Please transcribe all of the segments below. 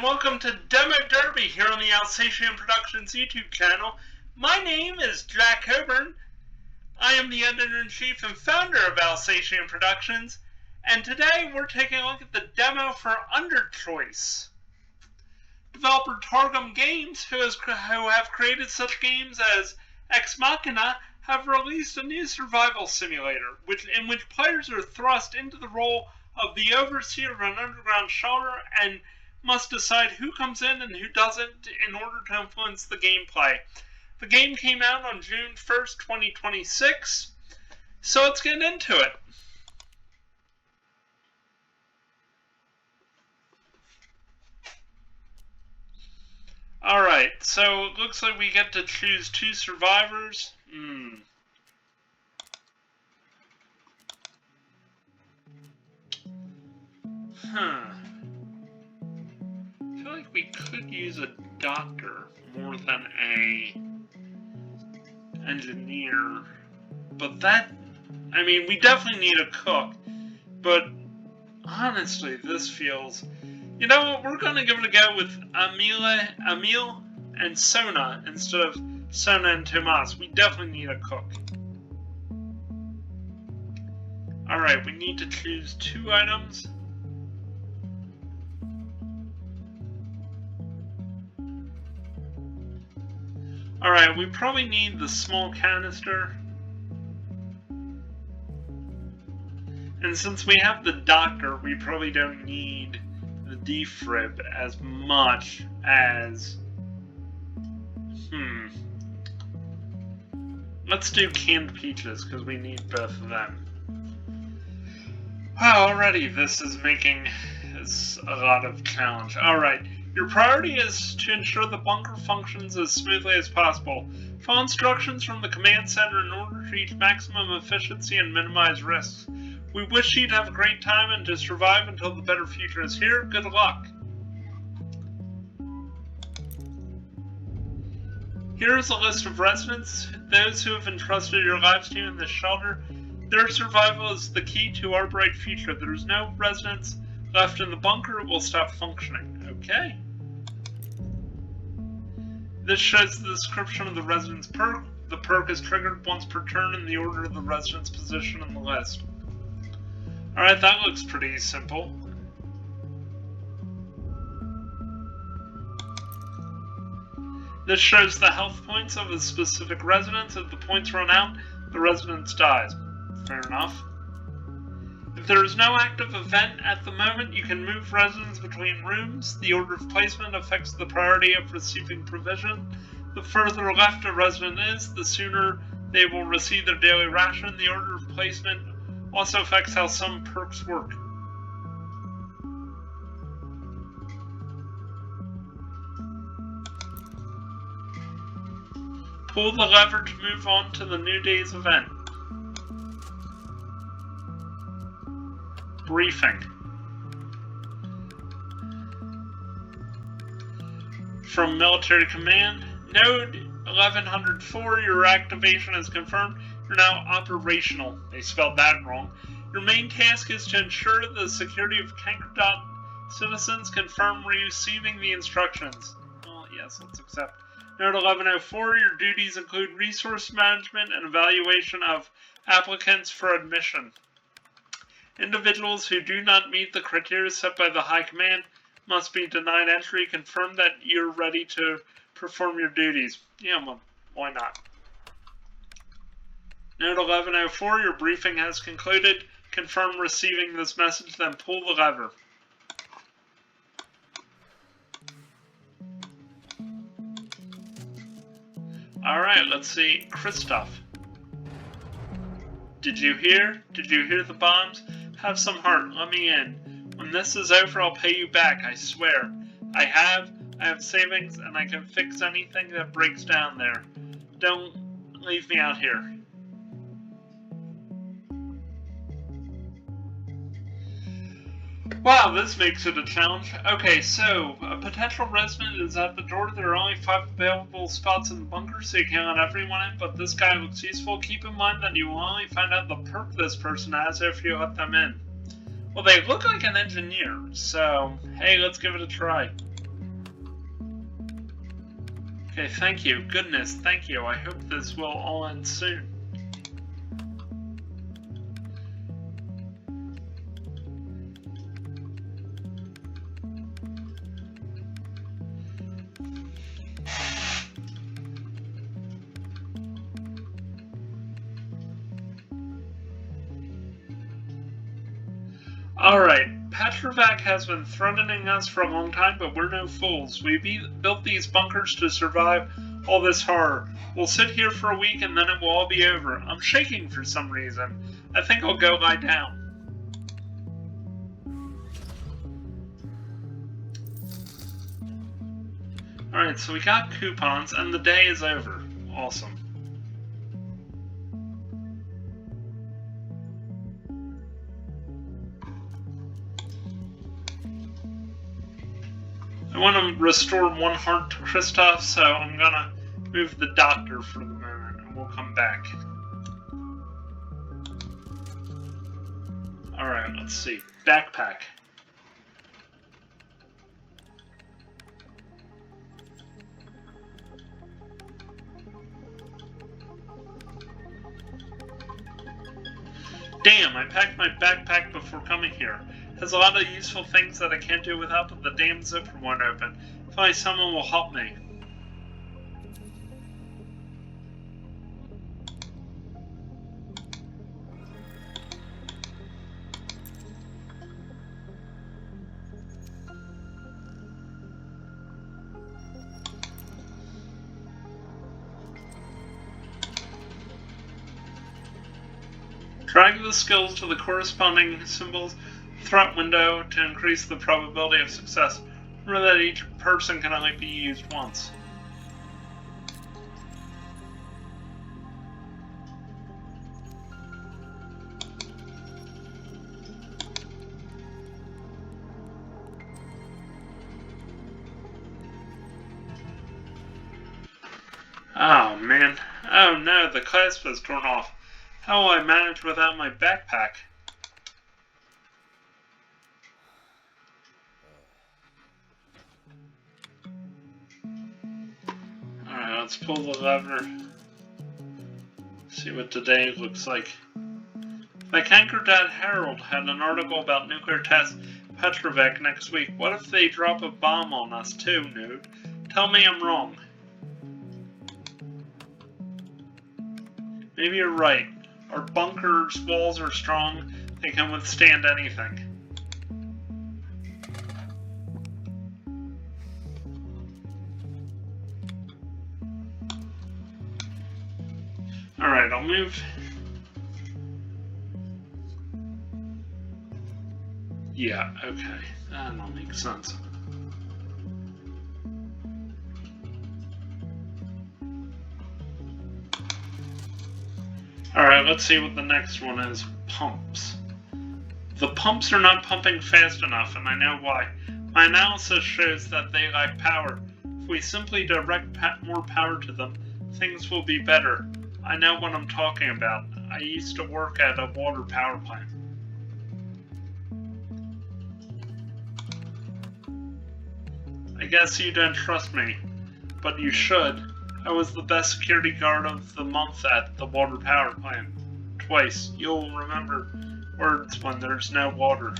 welcome to Demo Derby here on the Alsatian Productions YouTube channel. My name is Jack Coburn. I am the editor-in-chief and founder of Alsatian Productions, and today we're taking a look at the demo for Underchoice. Developer Targem Games, who have created such games as Ex Machina, have released a new survival simulator, in which players are thrust into the role of the overseer of an underground shelter and must decide who comes in and who doesn't in order to influence the gameplay. The game came out on June 1st, 2026, so let's get into it. Alright, so it looks like we get to choose 2 survivors. I feel like we could use a doctor more than a engineer, but we definitely need a cook, but honestly, this feels, you know what, we're going to give it a go with Emil and Sona instead of Sona and Tomas. We definitely need a cook. Alright, we need to choose 2 items. Alright, we probably need the small canister. And since we have the doctor, we probably don't need the defib as much as... Let's do canned peaches, because we need both of them. Wow, already this is making a lot of challenge. Alright. Your priority is to ensure the bunker functions as smoothly as possible. Follow instructions from the command center in order to reach maximum efficiency and minimize risks. We wish you to have a great time and to survive until the better future is here. Good luck. Here is a list of residents, those who have entrusted your lives to you in this shelter. Their survival is the key to our bright future. There is no residents left in the bunker. It will stop functioning. Okay. This shows the description of the resident's perk. The perk is triggered once per turn in the order of the resident's position on the list. Alright, that looks pretty simple. This shows the health points of a specific resident. If the points run out, the resident dies. Fair enough. If there is no active event at the moment, you can move residents between rooms. The order of placement affects the priority of receiving provision. The further left a resident is, the sooner they will receive their daily ration. The order of placement also affects how some perks work. Pull the lever to move on to the new day's event. Briefing. From Military Command, Node 1104, your activation is confirmed. You're now operational. They spelled that wrong. Your main task is to ensure the security of Kankerdot citizens. Confirm receiving the instructions. Well, yes, let's accept. Node 1104, your duties include resource management and evaluation of applicants for admission. Individuals who do not meet the criteria set by the High Command must be denied entry. Confirm that you're ready to perform your duties. Yeah, well, why not? Note 1104, your briefing has concluded. Confirm receiving this message, then pull the lever. Alright, let's see. Christoph. Did you hear? Did you hear the bombs? Have some heart, let me in. When this is over, I'll pay you back, I swear. I have savings, and I can fix anything that breaks down there. Don't leave me out here. Wow, this makes it a challenge. Okay, so, a potential resident is at the door. There are only 5 available spots in the bunker, so you can't let everyone in, but this guy looks useful. Keep in mind that you will only find out the perk this person has after you let them in. Well, they look like an engineer, so, hey, let's give it a try. Okay, thank you. Goodness, thank you. I hope this will all end soon. Alright, Petrovac has been threatening us for a long time, but we're no fools. We built these bunkers to survive all this horror. We'll sit here for a week and then it will all be over. I'm shaking for some reason. I think I'll go lie down. Alright, so we got coupons and the day is over. Awesome. I want to restore one heart to Kristoff, so I'm gonna move the doctor for the moment, and we'll come back. Alright, let's see. Backpack. Damn, I packed my backpack before coming here. Has a lot of useful things that I can't do without, but the damn zipper won't open. Finally, someone will help me. Drag the skills to the corresponding symbols threat window to increase the probability of success. Remember that each person can only be used once. Oh man. Oh no, the clasp was torn off. How will I manage without my backpack? Alright, let's pull the lever. See what today looks like. My Cankerdad Herald had an article about nuclear tests Petrovac next week. What if they drop a bomb on us too, Nude? Tell me I'm wrong. Maybe you're right. Our bunker's walls are strong. They can withstand anything. Alright, I'll move. Yeah, okay. That'll make sense. Alright, let's see what the next one is. Pumps. The pumps are not pumping fast enough, and I know why. My analysis shows that they lack power. If we simply direct more power to them, things will be better. I know what I'm talking about. I used to work at a water power plant. I guess you don't trust me, but you should. I was the best security guard of the month at the water power plant. Twice. You'll remember words when there's no water.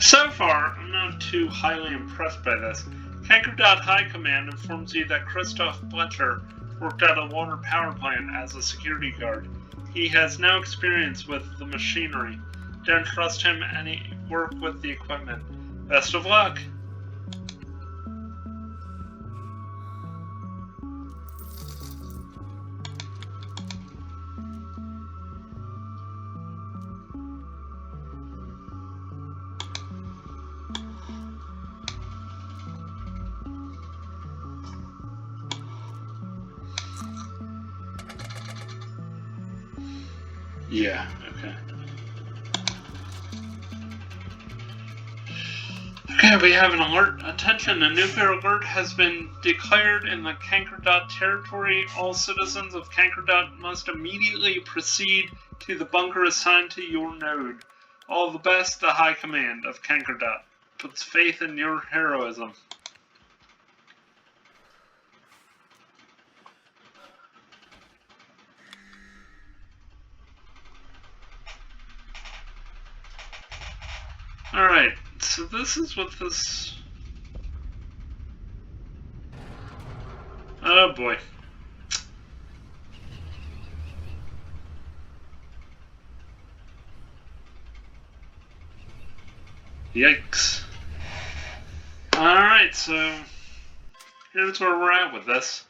So far, I'm not too highly impressed by this. Cankerdad High Command informs you that Christoph Bletcher worked at a water power plant as a security guard. He has no experience with the machinery. Don't trust him any work with the equipment. Best of luck! Yeah, okay. Okay, we have an alert. Attention, a nuclear alert has been declared in the Kankerdot territory. All citizens of Kankerdot must immediately proceed to the bunker assigned to your node. All the best, the High Command of Kankerdot. Puts faith in your heroism. Alright, so this is what this... Oh boy. Yikes. Alright, so here's where we're at with this.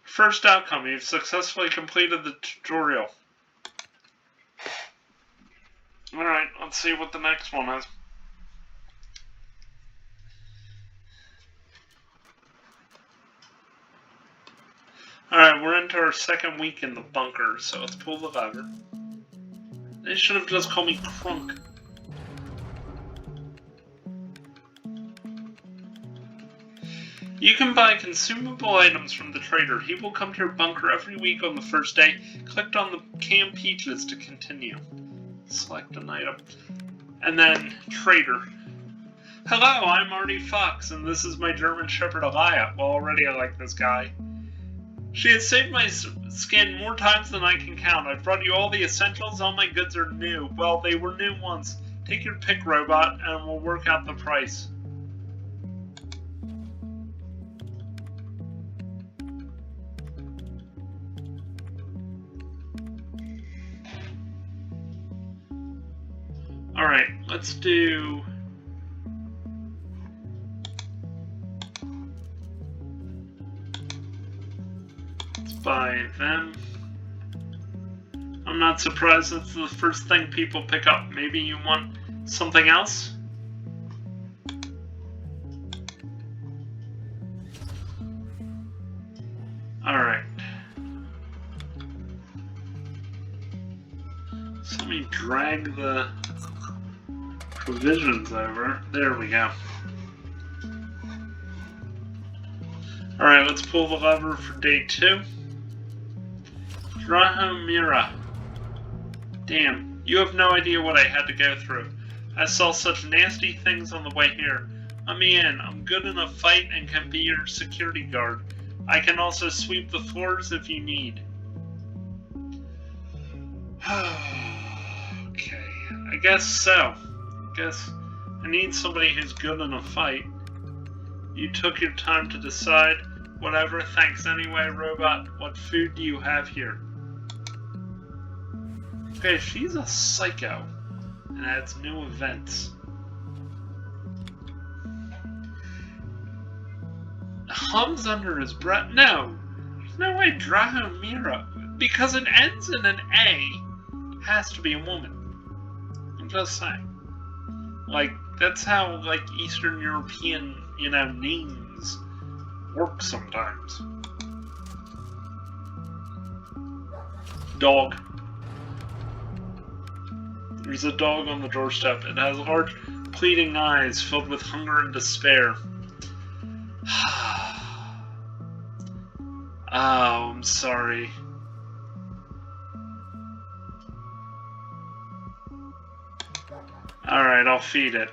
First outcome, you've successfully completed the tutorial. Alright, let's see what the next one is. Alright, we're into our second week in the bunker, so let's pull the lever. They should have just called me Crunk. You can buy consumable items from the trader. He will come to your bunker every week on the first day. Click on the canned peaches to continue. Select an item. And then, trader. Hello, I'm Artie Fox, and this is my German Shepherd Elia. Well, already I like this guy. She has saved my skin more times than I can count. I've brought you all the essentials. All my goods are new. Well, they were new once. Take your pick, robot, and we'll work out the price. Alright, let's do... Let's buy them. I'm not surprised that's the first thing people pick up. Maybe you want something else? Alright. So let me drag the provisions over. There we go. Alright, let's pull the lever for day 2. Drahomira. Damn, you have no idea what I had to go through. I saw such nasty things on the way here. Let me in. I'm good in a fight and can be your security guard. I can also sweep the floors if you need. Okay, I guess so. I need somebody who's good in a fight. You took your time to decide. Whatever, thanks anyway, robot. What food do you have here? Okay, she's a psycho and adds new events. Hums under his breath. No, there's no way Drahomira, because it ends in an A, has to be a woman. I'm just saying. Like, that's how, like, Eastern European, you know, names work sometimes. Dog. There's a dog on the doorstep. It has large, pleading eyes filled with hunger and despair. Oh, I'm sorry. Alright, I'll feed it.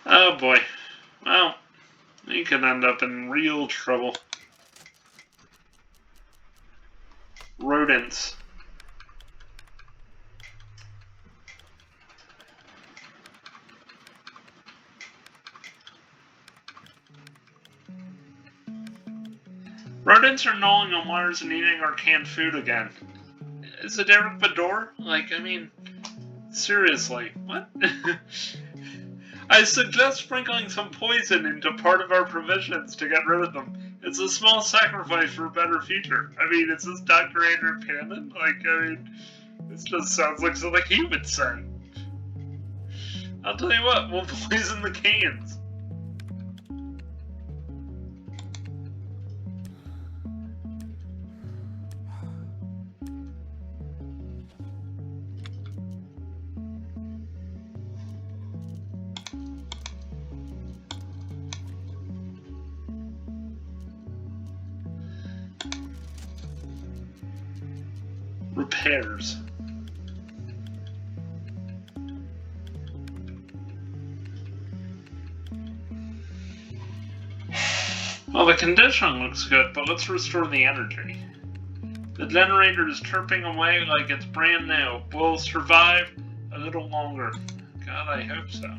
Oh boy. Well, you could end up in real trouble. Rodents. Rodents are gnawing on wires and eating our canned food again. Is it Eric Bador? Like, I mean, seriously, what? I suggest sprinkling some poison into part of our provisions to get rid of them. It's a small sacrifice for a better future. I mean, is this Dr. Andrew Pannon? Like, I mean, this just sounds like something he would say. I'll tell you what, we'll poison the cans. Repairs. Well, the condition looks good, but let's restore the energy. The generator is chirping away like it's brand new. We'll survive a little longer. God, I hope so.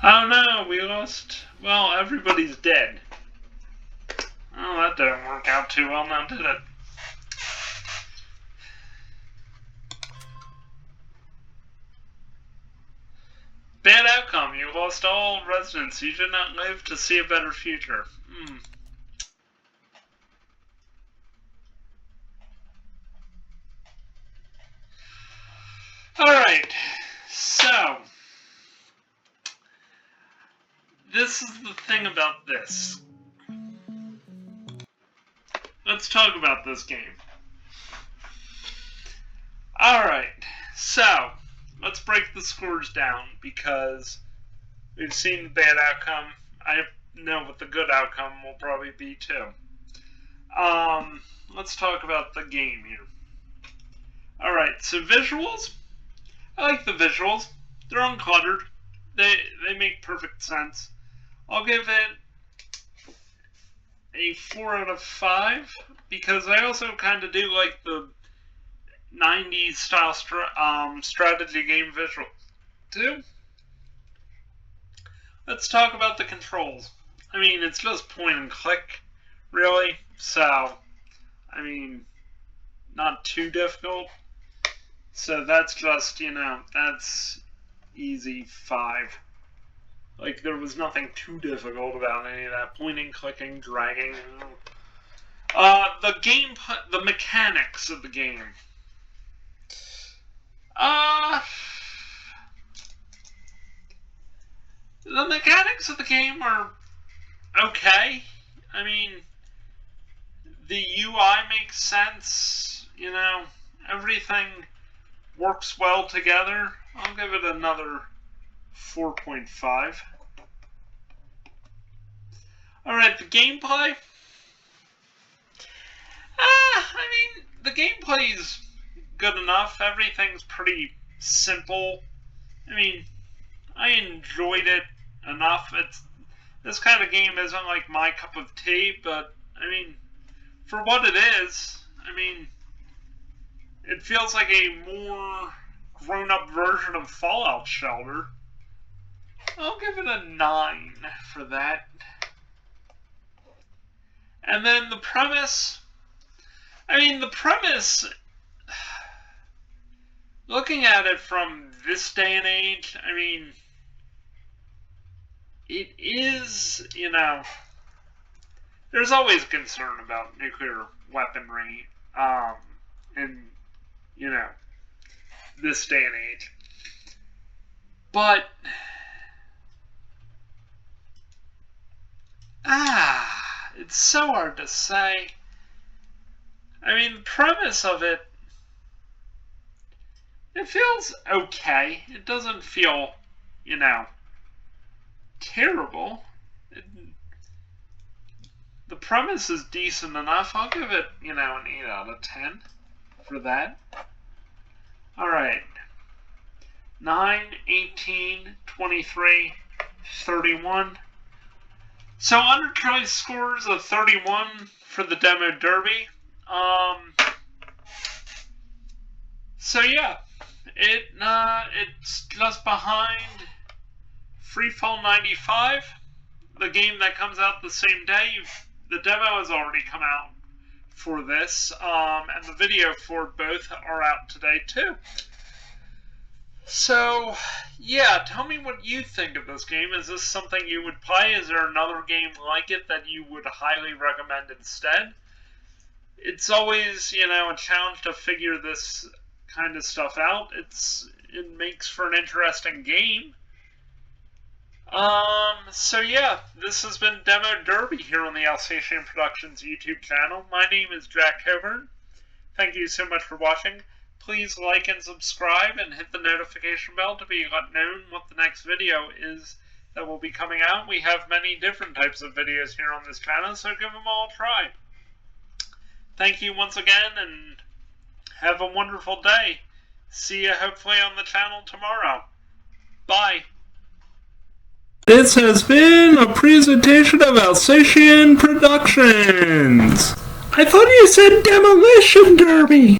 Oh no, we lost. Well, everybody's dead. Oh, that didn't work out too well now, did it? Bad outcome. You lost all residents. You did not live to see a better future. Alright, so this is the thing about this. Let's talk about this game. Alright, so let's break the scores down because we've seen the bad outcome. I know what the good outcome will probably be too. Let's talk about the game here. Alright, so visuals. I like the visuals. They're uncluttered. They make perfect sense. I'll give it a 4 out of 5 because I also kind of do like the 90s style strategy game visual too. Let's talk about the controls. I mean, it's just point and click, really. So, I mean, not too difficult. So that's just, that's easy 5. Like, there was nothing too difficult about any of that. Pointing, clicking, dragging. The mechanics of the game. The mechanics of the game are okay. I mean, the UI makes sense. Everything works well together. I'll give it another 4.5. Alright, the gameplay. The gameplay is good enough. Everything's pretty simple. I enjoyed it enough. This kind of game isn't like my cup of tea, but for what it is, it feels like a more grown-up version of Fallout Shelter. I'll give it a 9 for that. And then the premise. Looking at it from this day and age, it is, there's always concern about nuclear weaponry, in, this day and age. But, it's so hard to say. The premise of it, it feels okay. It doesn't feel, terrible. The premise is decent enough. I'll give it, an 8 out of 10 for that. Alright. 9, 18, 23, 31. So Underchoice scores a 31 for the demo derby. So yeah, it's just behind Freefall 95, the game that comes out the same day. the demo has already come out for this, and the video for both are out today too. So, yeah, tell me what you think of this game. Is this something you would play? Is there another game like it that you would highly recommend instead? It's always, a challenge to figure this kind of stuff out. It makes for an interesting game. So yeah, this has been Demo Derby here on the Alsatian Productions YouTube channel. My name is Jack Coburn. Thank you so much for watching. Please like and subscribe and hit the notification bell to be let known what the next video is that will be coming out. We have many different types of videos here on this channel, so give them all a try. Thank you once again, and have a wonderful day. See you hopefully on the channel tomorrow. Bye. This has been a presentation of Alsatian Productions. I thought you said Demolition Derby.